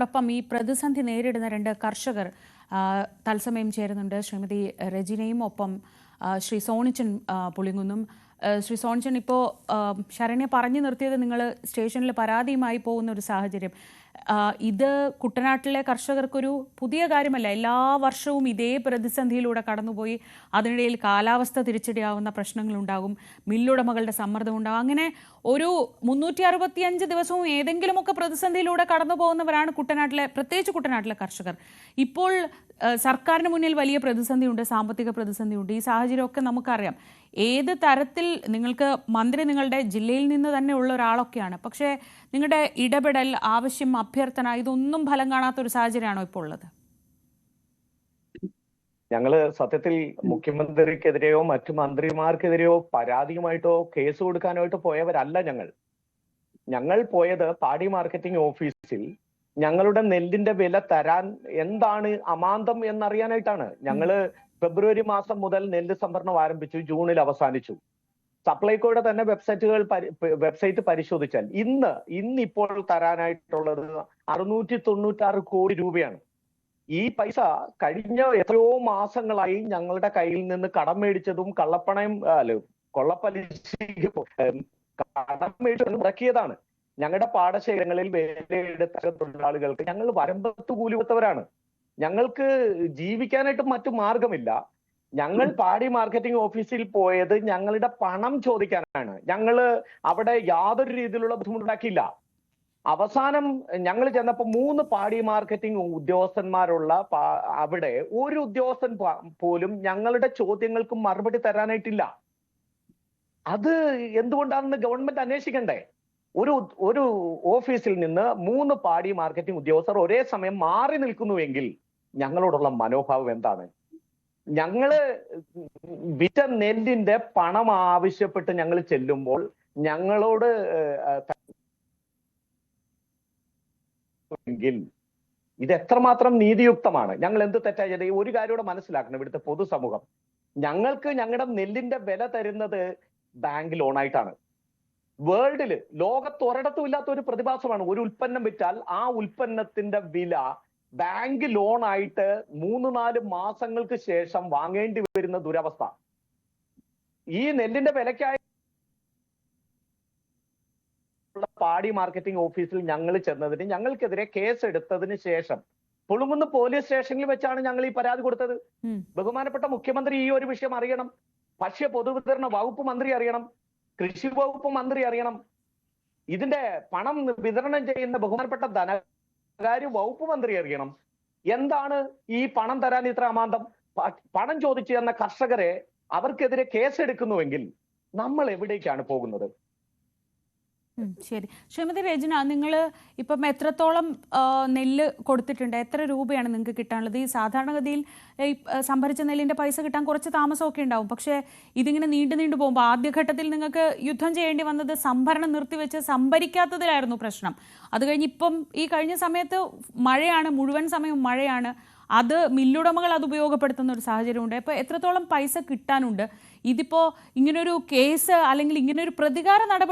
നമ്മളോടൊപ്പം ഈ പ്രതിസന്ധി നേരിടുന്ന രണ്ട് കർഷകർ തത്സമയം ചേരുന്നുണ്ട്. ശ്രീമതി രജിനയും ഒപ്പം ശ്രീ സോണിച്ചൻ പുളിങ്ങുന്നും. ശ്രീ സോണിച്ചൻ, ഇപ്പോൾ ശരണ്യ പറഞ്ഞു നിർത്തിയത് നിങ്ങൾ സ്റ്റേഷനിൽ പരാതിയുമായി പോകുന്ന ഒരു സാഹചര്യം. ഇത് കുട്ടനാട്ടിലെ കർഷകർക്കൊരു പുതിയ കാര്യമല്ല. എല്ലാ വർഷവും ഇതേ പ്രതിസന്ധിയിലൂടെ കടന്നുപോയി അതിനിടയിൽ കാലാവസ്ഥ തിരിച്ചടിയാവുന്ന പ്രശ്നങ്ങളുണ്ടാകും, മില്ലുടമകളുടെ സമ്മർദ്ദം ഉണ്ടാകും. അങ്ങനെ ഒരു 365 ദിവസവും ഏതെങ്കിലുമൊക്കെ പ്രതിസന്ധിയിലൂടെ കടന്നു പോകുന്നവരാണ് പ്രത്യേകിച്ച് കുട്ടനാട്ടിലെ കർഷകർ. ഇപ്പോൾ സർക്കാരിന് മുന്നിൽ വലിയ പ്രതിസന്ധിയുണ്ട്, സാമ്പത്തിക പ്രതിസന്ധിയുണ്ട്. ഈ സാഹചര്യമൊക്കെ നമുക്കറിയാം. ഏത് തരത്തിൽ മന്ത്രി നിങ്ങളുടെ ജില്ലയിൽ നിന്ന് തന്നെ ഉള്ള ഒരാളൊക്കെയാണ്, പക്ഷേ നിങ്ങളുടെ ഇടപെടൽ, ആവശ്യം, അഭ്യർത്ഥന ഇതൊന്നും ഫലം കാണാത്ത ഒരു സാഹചര്യമാണോ ഇപ്പോൾ ഉള്ളത്? ഞങ്ങള് സത്യത്തിൽ മുഖ്യമന്ത്രിക്കെതിരെയോ മറ്റു മന്ത്രിമാർക്കെതിരെയോ പരാതിയുമായിട്ടോ കേസ് കൊടുക്കാനായിട്ടോ പോയവരല്ല. ഞങ്ങൾ പോയത് പാടി മാർക്കറ്റിംഗ് ഓഫീസിൽ ഞങ്ങളുടെ നെല്ലിന്റെ വില തരാൻ എന്താണ് അമാന്തം എന്നറിയാനായിട്ടാണ്. ഞങ്ങള് ഫെബ്രുവരി മാസം മുതൽ നെല്ല് സംഭരണം ആരംഭിച്ചു, ജൂണിൽ അവസാനിച്ചു. സപ്ലൈകോയുടെ തന്നെ വെബ്സൈറ്റ് പരിശോധിച്ചാൽ ഇന്നിപ്പോൾ തരാനായിട്ടുള്ളത് 696 കോടി രൂപയാണ്. ഈ പൈസ കഴിഞ്ഞ എത്രയോ മാസങ്ങളായി ഞങ്ങളുടെ കയ്യിൽ നിന്ന് കടം മേടിച്ചതും കൊള്ളപ്പലിശ കടം മേടിച്ചതും മുടക്കിയതാണ്. ഞങ്ങളുടെ പാടശേഖരങ്ങളിൽ വേലയെടുത്ത തൊഴിലാളികൾക്ക് ഞങ്ങൾ വരമ്പത്ത് കൂലി കൊടുത്തവരാണ്. ഞങ്ങൾക്ക് ജീവിക്കാനായിട്ട് മറ്റു മാർഗമില്ല. ഞങ്ങൾ പാടി മാർക്കറ്റിംഗ് ഓഫീസിൽ പോയത് ഞങ്ങളുടെ പണം ചോദിക്കാനാണ്. ഞങ്ങള് അവിടെ യാതൊരു രീതിയിലുള്ള ബുദ്ധിമുട്ടുണ്ടാക്കിയില്ല. അവസാനം ഞങ്ങൾ ചെന്നപ്പോ 3 പാടി മാർക്കറ്റിംഗ് ഉദ്യോഗസ്ഥന്മാരുള്ള അവിടെ ഒരു ഉദ്യോഗസ്ഥൻ പോലും ഞങ്ങളുടെ ചോദ്യങ്ങൾക്ക് മറുപടി തരാനായിട്ടില്ല. അത് എന്തുകൊണ്ടാണെന്ന് ഗവൺമെന്റ് അന്വേഷിക്കണ്ടേ? ഒരു ഓഫീസിൽ നിന്ന് 3 പാടി മാർക്കറ്റിംഗ് ഉദ്യോഗസ്ഥർ ഒരേ സമയം മാറി നിൽക്കുന്നുവെങ്കിൽ ഞങ്ങളോടുള്ള മനോഭാവം എന്താണ്? ഞങ്ങള് വിറ്റ നെല്ലിന്റെ പണം ആവശ്യപ്പെട്ട് ഞങ്ങൾ ചെല്ലുമ്പോൾ ഞങ്ങളോട് ഇത് എത്രമാത്രം നീതിയുക്തമാണ്? ഞങ്ങൾ എന്ത് തെറ്റാ ചെയ്തത്? ഒരു കാര്യം കൂടെ മനസ്സിലാക്കണം ഇവിടുത്തെ പൊതുസമൂഹം. ഞങ്ങൾക്ക് ഞങ്ങളുടെ നെല്ലിന്റെ വില തരുന്നത് ബാങ്ക് ലോണായിട്ടാണ്. വേൾഡില് ലോകത്തൊരിടത്തും ഇല്ലാത്ത ഒരു പ്രതിഭാസമാണ്. ഒരു ഉൽപ്പന്നം വിറ്റാൽ ആ ഉൽപ്പന്നത്തിന്റെ വില ബാങ്ക് ലോണായിട്ട് 3-4 മാസങ്ങൾക്ക് ശേഷം വാങ്ങേണ്ടി വരുന്ന ദുരവസ്ഥ. ഈ നെല്ലിന്റെ വിലയ്ക്കായി പാടി മാർക്കറ്റിംഗ് ഓഫീസിൽ ഞങ്ങൾ ചെന്നതിന് ഞങ്ങൾക്കെതിരെ കേസ് എടുത്തതിന് ശേഷം പുളുങ്കുന്ന് പോലീസ് സ്റ്റേഷനിൽ വെച്ചാണ് ഞങ്ങൾ ഈ പരാതി കൊടുത്തത്. ബഹുമാനപ്പെട്ട മുഖ്യമന്ത്രി ഈ ഒരു വിഷയം അറിയണം, ഭക്ഷ്യ പൊതുവിതരണ വകുപ്പ് മന്ത്രി അറിയണം, കൃഷി വകുപ്പ് മന്ത്രി അറിയണം, ഇതിന്റെ പണം വിതരണം ചെയ്യുന്ന ബഹുമാനപ്പെട്ട ധനകാര്യ വകുപ്പ് മന്ത്രി അറിയണം. എന്താണ് ഈ പണം തരാൻ ഇത്ര അമാന്തം? പണം ചോദിച്ചു തന്ന കർഷകരെ അവർക്കെതിരെ കേസെടുക്കുന്നുവെങ്കിൽ നമ്മൾ എവിടേക്കാണ് പോകുന്നത്? ശരി. ശ്രീമതി രചന, നിങ്ങൾ ഇപ്പം എത്രത്തോളം നെല്ല് കൊടുത്തിട്ടുണ്ട്? എത്ര രൂപയാണ് നിങ്ങൾക്ക് കിട്ടാനുള്ളത്? ഈ സാധാരണഗതിയിൽ സംഭരിച്ച നെല്ലിന്റെ പൈസ കിട്ടാൻ കുറച്ച് താമസമൊക്കെ ഉണ്ടാവും. പക്ഷേ ഇതിങ്ങനെ നീണ്ടു പോകുമ്പോൾ ആദ്യഘട്ടത്തിൽ നിങ്ങൾക്ക് യുദ്ധം ചെയ്യേണ്ടി വന്നത് സംഭരണം നിർത്തിവെച്ച് സംഭരിക്കാത്തതിലായിരുന്നു പ്രശ്നം. അത് കഴിഞ്ഞ് ഇപ്പം ഈ കഴിഞ്ഞ സമയത്ത് മഴയാണ്, മുഴുവൻ സമയവും മഴയാണ്. അത് മില്ലുടമകൾ അത് ഉപയോഗപ്പെടുത്തുന്ന ഒരു സാഹചര്യമുണ്ട്. അപ്പോൾ എത്രത്തോളം പൈസ കിട്ടാനുണ്ട്? ഇതിപ്പോൾ ഇങ്ങനൊരു കേസ് അല്ലെങ്കിൽ ഇങ്ങനൊരു പ്രതികാര നടപടി